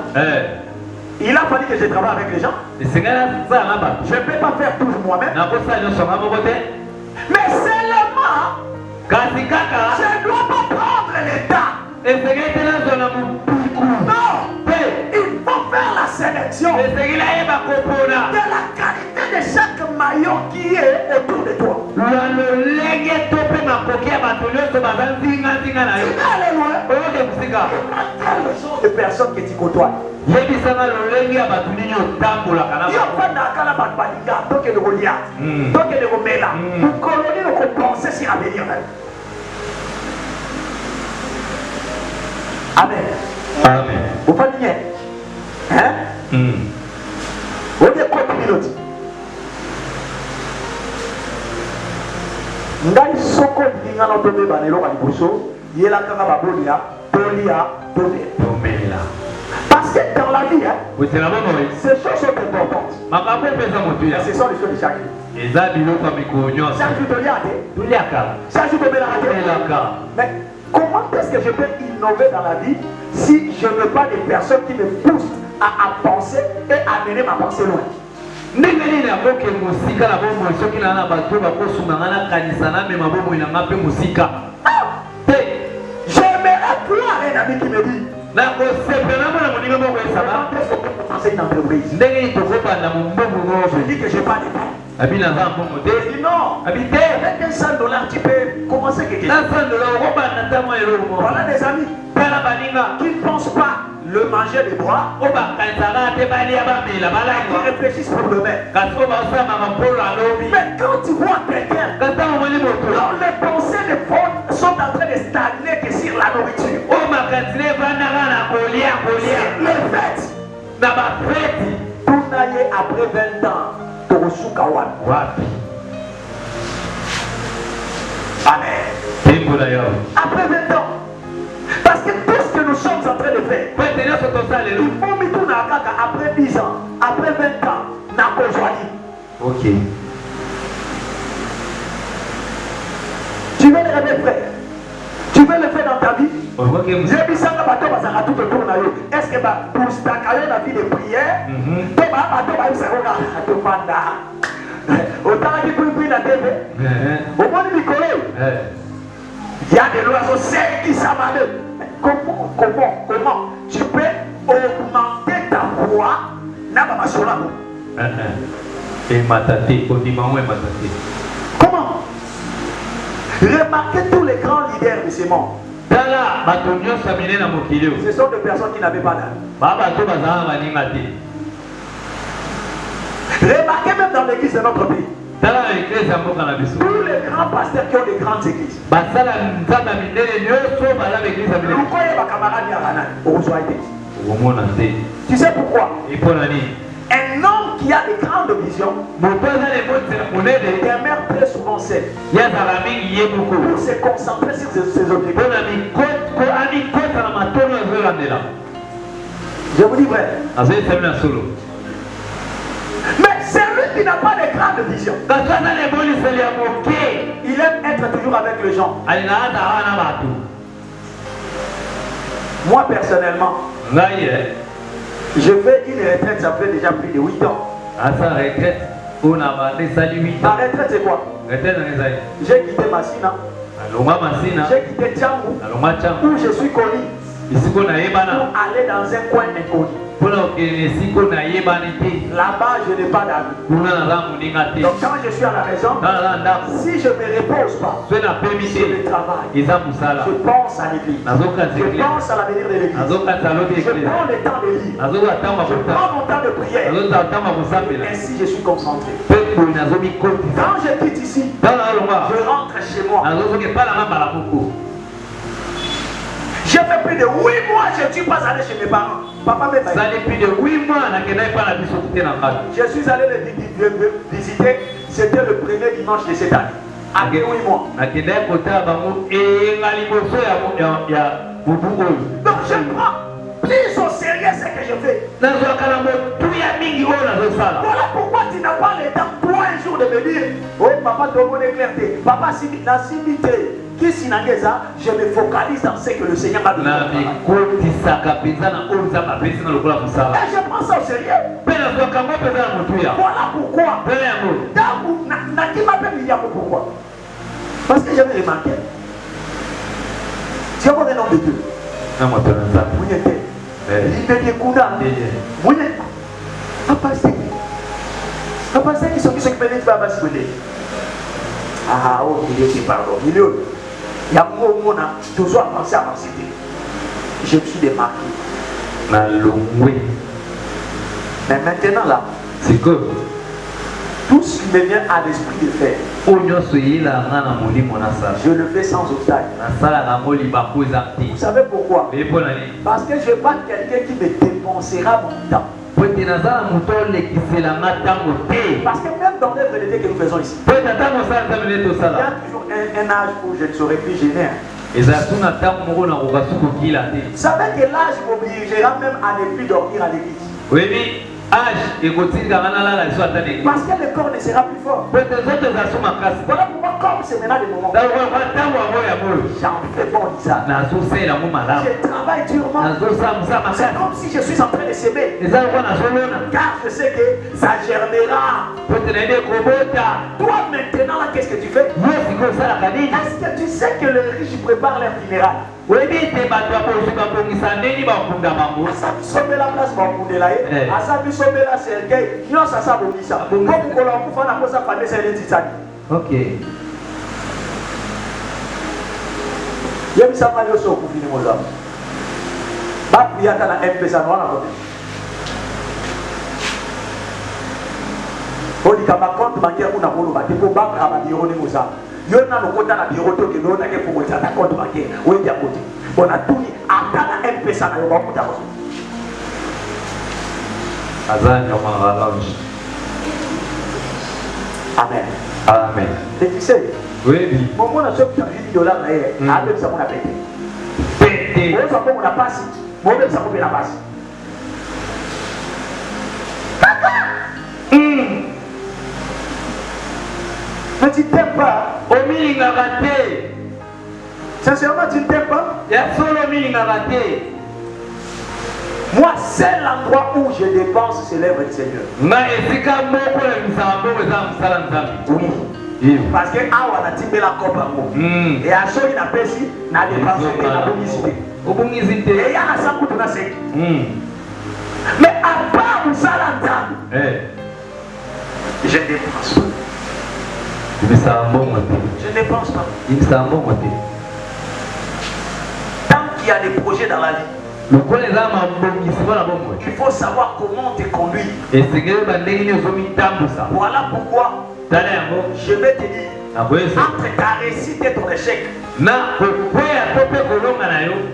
il a fallu que je travaille avec les gens. Je ne peux pas faire tout moi-même. Mais seulement, je ne dois pas prendre l'état. Non, il faut faire la sélection de la qualité de chaque maillot qui est autour de toi. Tu vas aller loin. Quelle genre de personnes que tu côtoies? Il n'y a pas de donc de Goliath, donc de Gomela. Vous coloniez le penser sur l'avenir. Amen. Vous faites bien. Hein? Vous avez quoi de minutes? Ngai soko ndinga na tombe banelo ba liboso yela kaka babolia tolia tomela. Parce que dans la vie, hein, ces choses sont importantes. Ce sont les choses de chaque vie. Chaque jour de chaque jour de mais comment est-ce que je peux innover dans la vie si je n'ai pas des personnes qui me poussent à penser et à mener ma pensée loin? J'aimerais voir un ami qui me dit c'est une entreprise. Je dis que je n'ai pas de temps. Je dis non. Avec $100 tu peux commencer quelque chose. Voilà des amis qui ne pensent pas le manger des bois, qui réfléchissent pour demain. Mais quand tu vois quelqu'un dont les pensées sont en train de stagner que sur la nourriture, les fêtes, tout n'aille après 20 ans, Amen. Après 20 ans. Parce que tout ce que nous sommes en train de faire, après 10 ans, après 20 ans, n'a pas choisi. Ok. Tu veux le rêver, frère? Tu veux le faire dans ta vie? J'ai vu ça dans bateau, tout autour de nous. Est-ce que pour ta carrière, la vie de prière, autant qu'il peut prier la TV, au moins du Nicolas, il y a des oiseaux secs qui s'avalent. Comment tu peux augmenter ta voix? Et mataté, mataté. Comment? Remarquez tous les grands leaders de ce monde. Ce sont des personnes qui n'avaient pas d'âme. Remarquez même dans l'église de notre pays. Tous les grands pasteurs qui ont des grandes églises. Tu sais pourquoi? Un homme qui a des grandes visions demeure très souvent seul pour se concentrer sur ses objectifs. Je vous dis vrai. Mais celui qui n'a pas de grande vision, il aime être toujours avec les gens. Moi personnellement, je fais une retraite, ça fait déjà plus de 8 ans. Ma retraite c'est quoi? J'ai quitté Massina. J'ai quitté Tchangou, où je suis connu, pour aller dans un coin inconnu. Là-bas, je n'ai pas d'amis. Donc quand je suis à la maison, si je ne me repose pas, je le travaille. Je pense à l'église. Je pense à l'avenir de l'église. Je prends le temps de lire. Je prends mon temps de prière. Ainsi, je suis concentré. Quand je quitte ici, je rentre chez moi. J'ai fait plus de 8 mois, je ne suis pas allé chez mes parents. Papa m'a dit. Plus de 8 mois, je suis allé le visiter, c'était le premier dimanche de cette année. Après 8 mois. Donc je prends plus au sérieux ce que je fais. Voilà pourquoi tu n'as pas le temps, toi un jour, de me dire, oh papa, ton monde est clarté. Papa, si la simité. Je me focalise dans ce que le Seigneur m'a donné. Et je prends ça au sérieux. Voilà pourquoi. Pourquoi? Parce que j'avais remarqué. Tu as un nom de Dieu. Ah, oh, il est pardon. Il y a toujours à penser à ma cité. Je me suis démarqué. Mais maintenant là, c'est que tout ce qui me vient à l'esprit de faire, je le fais sans obstacle. Vous savez pourquoi? Parce que je n'ai pas quelqu'un qui me dépensera mon temps. Parce que même dans l'œuvre de Dieu que nous faisons ici, il y a toujours un âge où je ne serai plus gêné. Vous savez que l'âge m'obligera même à ne plus dormir à l'église. Oui. Parce que le corps ne sera plus fort. Voilà pourquoi, comme c'est maintenant le moment, j'en fais bon ça. Je travaille durement. C'est comme si je suis en train de s'aimer. Car je sais que ça germera. Toi maintenant, qu'est-ce que tu fais? Est-ce que tu sais que les riches préparent leur funérailles? La place ok. Yo na lokota na bureau to ke do na ke pour ta compte bancaire o ya côté on a tout atana M-Pesa na yo ba kuta ko azanya ma lounge. Amen. Amen. Et tu sais, oui, bon on a ce $10 là avec ça on a pété. On a pas on a passé. Moi même ça on a passé. Mais tu t'aimes pas. Sincèrement, tu ne t'aimes pas. Moi, c'est l'endroit où je dépense, c'est l'œuvre du Seigneur. Oui. Parce que awa na timbe la copa mo. Et à chaque na pesi na dépense na bonité. Et il y a ça pour na c'est. Mais à part où ça l'entend. Je ne dépense pas. Je ne dépense pas. Tant qu'il y a des projets dans la vie, il faut savoir comment te conduire. Voilà pourquoi je vais te dire, entre ta réussite et ton échec,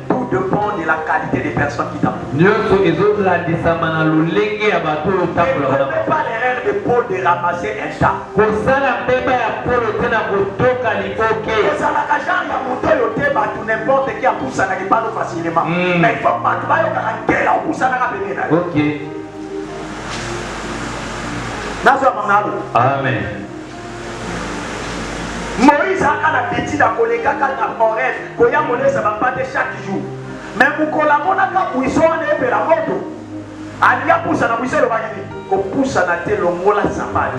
tout dépend de la qualité des personnes qui t'entourent. Ne fais pas l'erreur de Paul de ramasser un tas. N'importe qui a poussé à pas facilement. Mais il faut pas Amen. Moïse a la petite à collègue à la forêt, qu'on y a monnaie, ça va pas de chaque jour. Mais pour qu'on la monnaie, quand ils sont en effet la moto, il y a poussé à la poussée le bagage, qu'on pousse à la tête le mola sapa.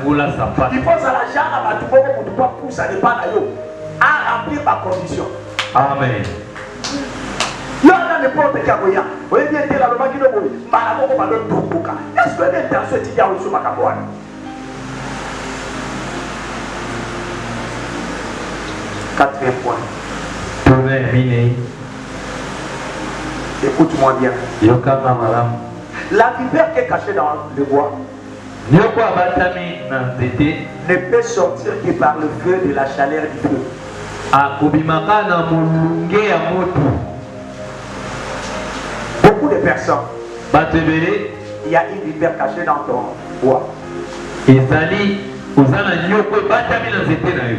Il faut à la jarre à tout pour pouvoir pousser à des panayos, à remplir ma condition. Amen. Il y a n'importe qui a voyagé. Vous voyez bien, là, le bagage de Moïse, Malabo va le tout. Est-ce que l'intention est qu'il y a reçu ma capoine? Quatrième point. Écoute-moi bien. La vipère qui est cachée dans le bois ne peut sortir que par le feu de la chaleur du feu. Beaucoup de personnes, il y a une vipère cachée dans ton bois.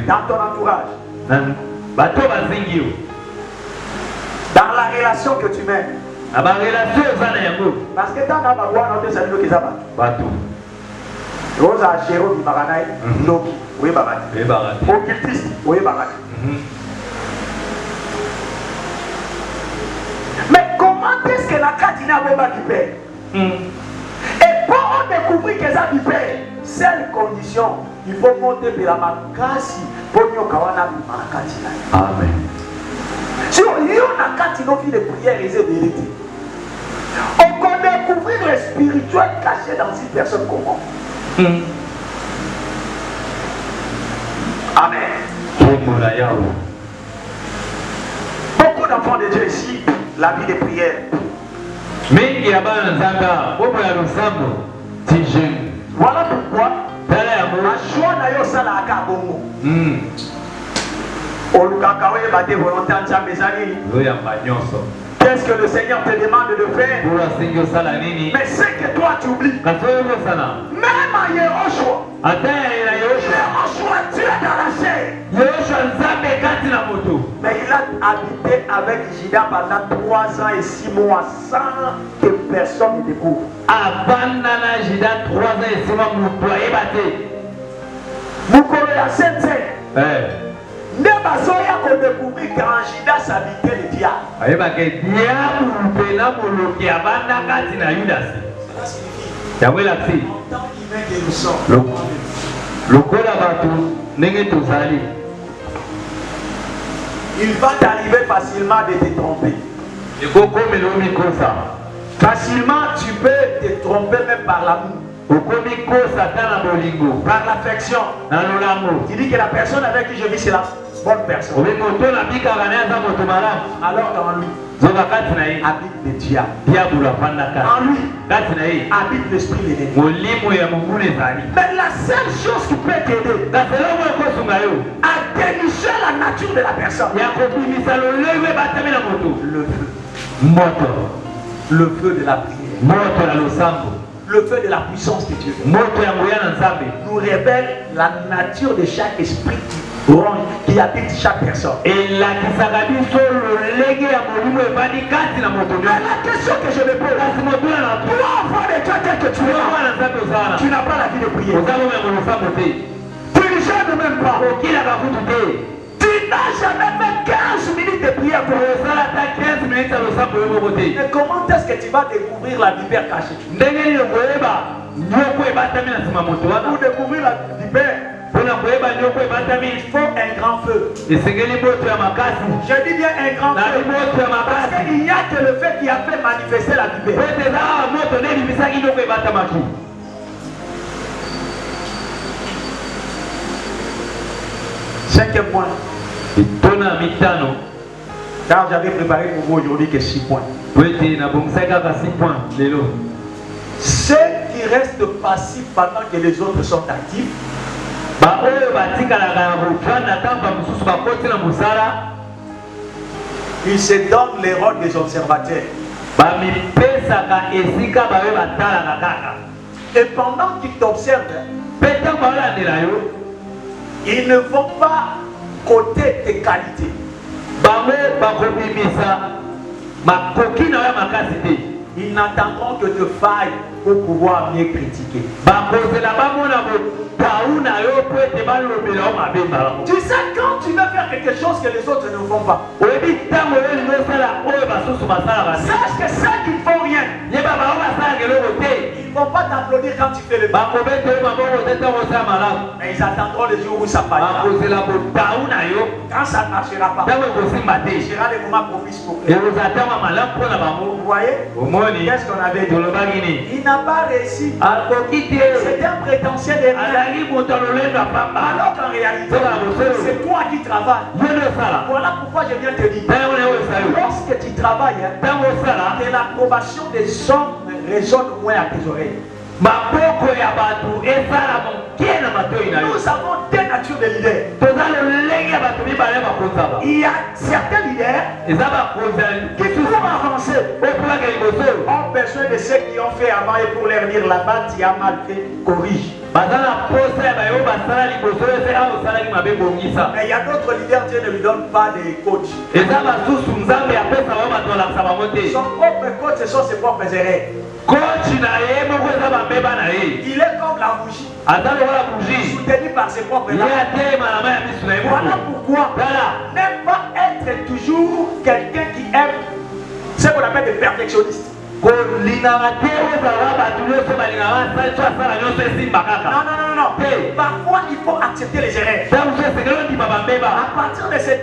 Dans ton entourage. Dans la relation que tu mènes. Parce que dans la boîte, on te salue les abattus. Rosa Chéro du Maranaï, Loki, oui, Barat. Occultiste, oui, Barat. Mais comment est-ce que la Katina Boba qui paie? Et pour découvrir que ça qui paie, seule condition, il faut monter de la makasi pour nous kawana Katina. Amen. Si on a Katina fait des prières et des vérités, on peut découvrir le spirituel caché dans une personne comment. Amen. Beaucoup d'enfants de Dieu ici, la vie des prières. Voilà pourquoi la joie n'a pas ça la kabongo. Qu'est-ce que le Seigneur te demande de faire? Mais c'est que toi tu oublies. Même à Yehoshua, Dieu est dans la chair. Mais il a habité avec Judas pendant 3 ans et 6 mois sans que personne ne découvre. Mukolo ya sense. Ne bazoya ko découvrir quand Judas habitait le diable. Il va t'arriver facilement de te tromper. Facilement, tu peux te tromper même par l'amour. Par l'affection. Tu dis que la personne avec qui je vis, c'est la bonne personne. Alors dans lui habite le diable. En lui habite l'esprit de l'ennemi. Mais la seule chose qui peut t'aider à dénicher la nature de la personne, le feu de la prière, le feu de la puissance de Dieu nous révèle la nature de chaque esprit qui habite chaque personne. Et la question que je me pose, toi, enfant de Dieu, que tu as, tu n'as pas la vie de prière. Tu ne jeûnes même pas. Tu n'as jamais fait 15 minutes de prière pour mais comment est-ce que tu vas découvrir la vipère cachée? Pour découvrir la vipère, il faut un grand feu. Je dis bien un grand feu. Parce qu'il n'y a que le fait qui a fait manifester la vipère. Cinquième point. Car j'avais préparé pour vous aujourd'hui que 6 points. Ceux qui restent passifs pendant que les autres sont actifs, ils se donnent les rôles des observateurs. Et pendant qu'ils t'observent, ils ne vont pas côté tes qualités. Ils n'attendront que te failles pour pouvoir mieux critiquer. Tu sais, quand tu veux faire quelque chose que les autres ne font pas, sache que ceux qui ne font rien, ils ne vont pas t'applaudir quand tu fais le bien. Mais ils attendront le jour où ça faillira. Quand ça ne marchera pas, il sera le moment propice pour eux. Vous voyez? Qu'est-ce qu'on avait dit? Il n'a pas réussi. C'est un prétentieux de rien. Alors qu'en réalité, c'est toi qui travailles. Voilà pourquoi je viens te dire. Lorsque tu travailles, que l'approbation des hommes résonne moins à tes oreilles. Nous avons deux natures de leaders. Il y a certains leaders qui pour avancer ont besoin de ceux qui ont fait avant et pour leur dire là-bas tu as mal fait, corrige. Mais il y a d'autres leaders, Dieu ne lui donne pas de coach. Son propre coach, ce sont ses propres erreurs. Il est comme la bougie, soutenu par ses propres larmes. Voilà pourquoi n'aime pas être toujours quelqu'un qui aime ce qu'on appelle des perfectionnistes. Non. Parfois, il faut accepter les erreurs. À partir de ces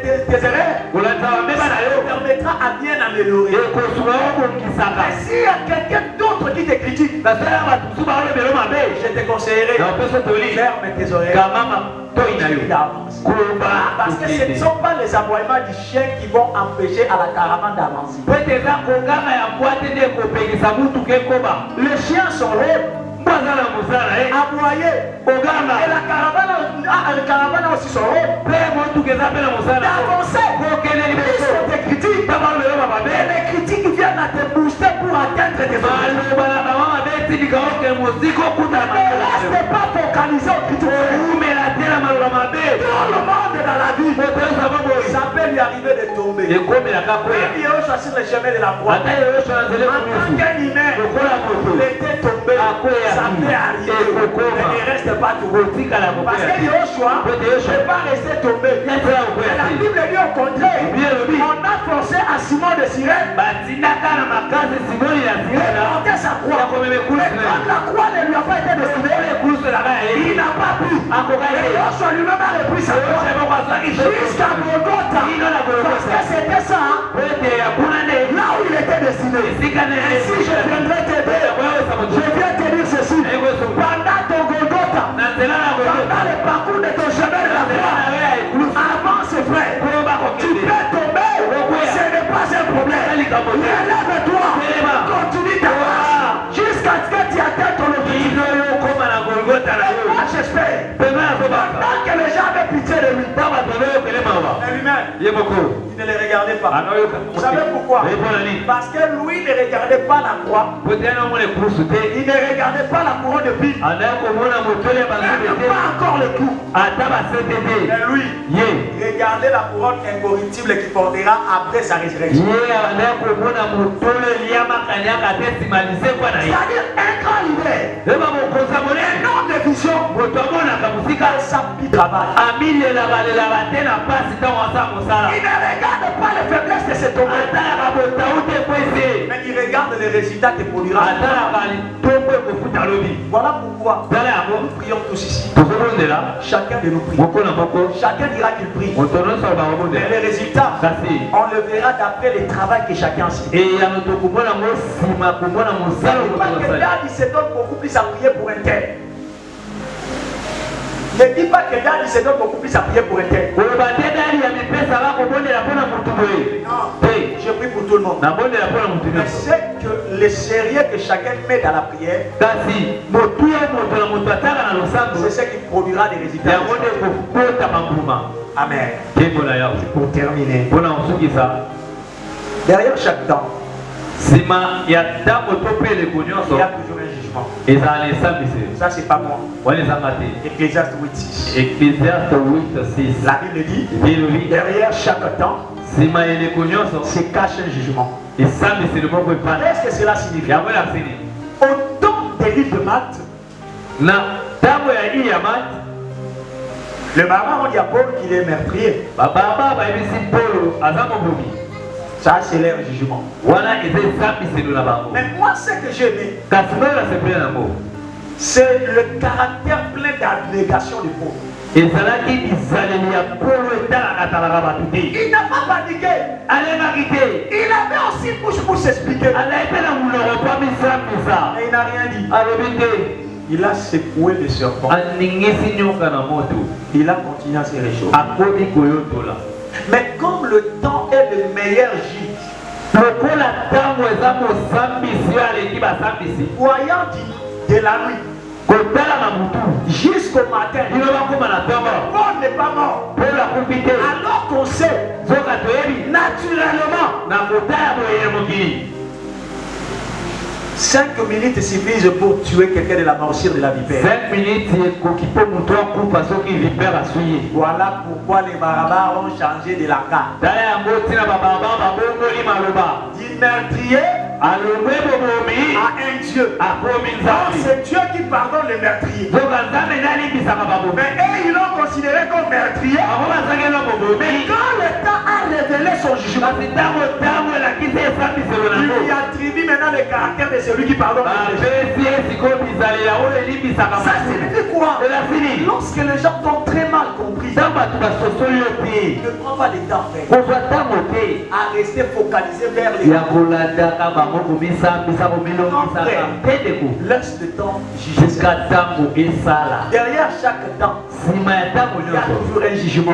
erreurs, ça permettra à bien améliorer. Et s'il y a quelqu'un d'autre qui te critique, je te conseillerais ferme tes oreilles. Parce que ce ne sont pas les aboiements du chien qui vont empêcher à la caravane d'avancer. Les chiens sont là, aboyer. Et la caravane a aussi son rôle d'avancer. Ils sont des critiques. Et les critiques viennent à te booster pour atteindre tes objectifs. Ne reste pas focalisé aux critiques. Dans le monde dans la vie, ça peut lui arriver de tomber. Même Yoshua sur le chemin de la croix. En tant qu'un humain, il était tombé. Ça peut arriver. Mais il ne reste pas tombé. Parce que Yoshua ne peut pas rester tombé. Mais la Bible dit au contraire. On a forcé à Simon de Cyrène de porter sa croix. Mais comme la croix ne lui a pas été destinée, il n'a pas pu. Et Yoshua lui-même a repris sa croix jusqu'à Golgotha. Parce que c'était ça, là où il était destiné. Et si je viendrais t'aider, je viens te dire ceci. Pendant ton Golgotha, pendant le parcours de ton chemin de la croix, avance frère. Tu peux tomber, ce n'est pas un problème. Relève-toi, continue ta marche jusqu'à ce que tu atteignes ton objectif. Et moi j'espère, pendant que les gens avaient pitié de lui, lui-même, il ne les regardait pas. Vous savez pourquoi? Parce que lui ne regardait pas la croix. Il ne regardait pas la couronne de vie. Pas encore le coup. Mais lui, regardez la couronne incorruptible qui portera après sa résurrection. C'est-à-dire un grand leader, un homme de vision, dans sa vie travail. Il ne regarde pas les faiblesses de cet homme, mais il regarde les résultats des produira. Voilà pourquoi nous prions tous ici. Chacun de nous prie. Chacun dira qu'il prie. Mais les résultats, on le verra d'après le travail que chacun fait. Ne dis pas que Dadi se donne beaucoup plus à prier pour un tel. Ne dis pas que Dadi se donne beaucoup plus à prier pour un tel. Non, je prie pour tout le monde. Mais c'est que le sérieux que chacun met dans la prière, c'est ce qui produira des résultats. Amen. Pour terminer, derrière chaque temps, il y a toujours un jugement. Ça, c'est pas moi. Ecclésiaste 8:6. La Bible dit, derrière chaque temps se cache un jugement. Qu'est-ce que cela signifie? Au temps des livres de maths, le maman dit à Paul qu'il est meurtrier. Ça, c'est leur jugement. Mais moi, ce que j'ai aimé, c'est le caractère plein d'abnégation du pauvre. Il n'a pas paniqué. Il avait aussi bouche pour s'expliquer. Et il n'a rien dit. Il a secoué le serpent. Il a continué à se réchauffer. Mais comme le temps est le meilleur juge, voyant de la nuit jusqu'au matin, Paul n'est pas mort. Alors qu'on sait naturellement 5 minutes suffisent pour tuer quelqu'un de la morsure de la vipère. 5 minutes, Voilà pourquoi les barbares ont changé de la carte. Du meurtrier à un Dieu. C'est Dieu qui pardonne les meurtriers. Mais eux, ils l'ont considéré comme meurtrier. Mais quand le temps a révélé son jugement, il lui attribue maintenant le caractère de celui qui pardonne. Ça signifie quoi? Lorsque les gens t'ont très mal compris, ne prends pas le temps à rester focalisé vers les gens. Laisse le temps jusqu'à temps. Derrière chaque temps, il y a toujours un jugement.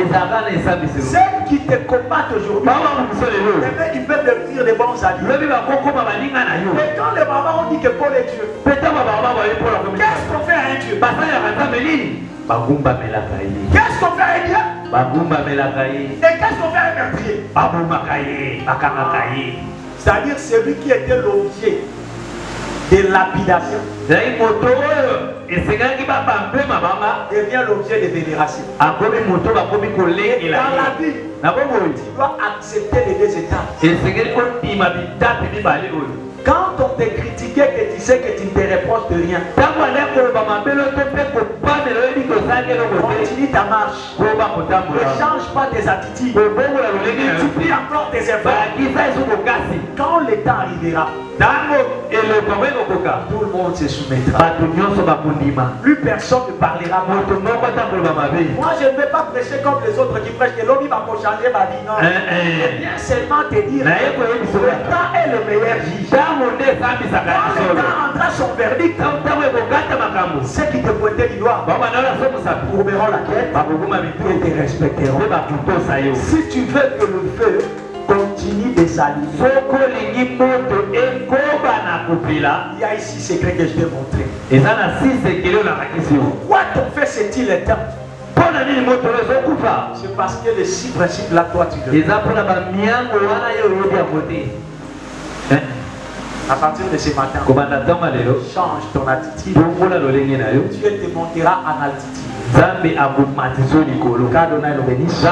Ceux qui te combattent aujourd'hui, ils peuvent devenir des bons alliés. Et quand les mamans ont dit que Paul est Dieu, qu'est-ce qu'on fait à un Dieu? Qu'est-ce qu'on fait à un Dieu? Et qu'est-ce qu'on fait à un meurtrier? C'est-à-dire celui qui était l'objet de lapidation devient l'objet de vénération. Dans la vie, tu dois accepter les deux étapes. Quand on te critiquait, que tu sais que tu ne te reproches de rien, continue ta marche. Ne change pas tes attitudes. Multiplie encore tes efforts. Quand le temps arrivera, tout le monde se soumettra. Plus personne ne parlera. Moi, je ne vais pas prêcher comme les autres qui prêchent que l'homme va pour changer ma vie. Non. Je viens seulement te dire que le temps est le meilleur juge. Quand le temps rendra son verdict, ceux qui te pointaient du doigt courberont la tête et te respecteront. Si tu veux que le feu continue de s'allumer, il y a ici ce secret que je vais montrer. Pourquoi ton feu s'est-il éteint? C'est parce que les 6 principes là, toi tu le fais. À partir de ce matin, change ton attitude. Dieu te montera en altitude. Qu'Adonai le bénisse.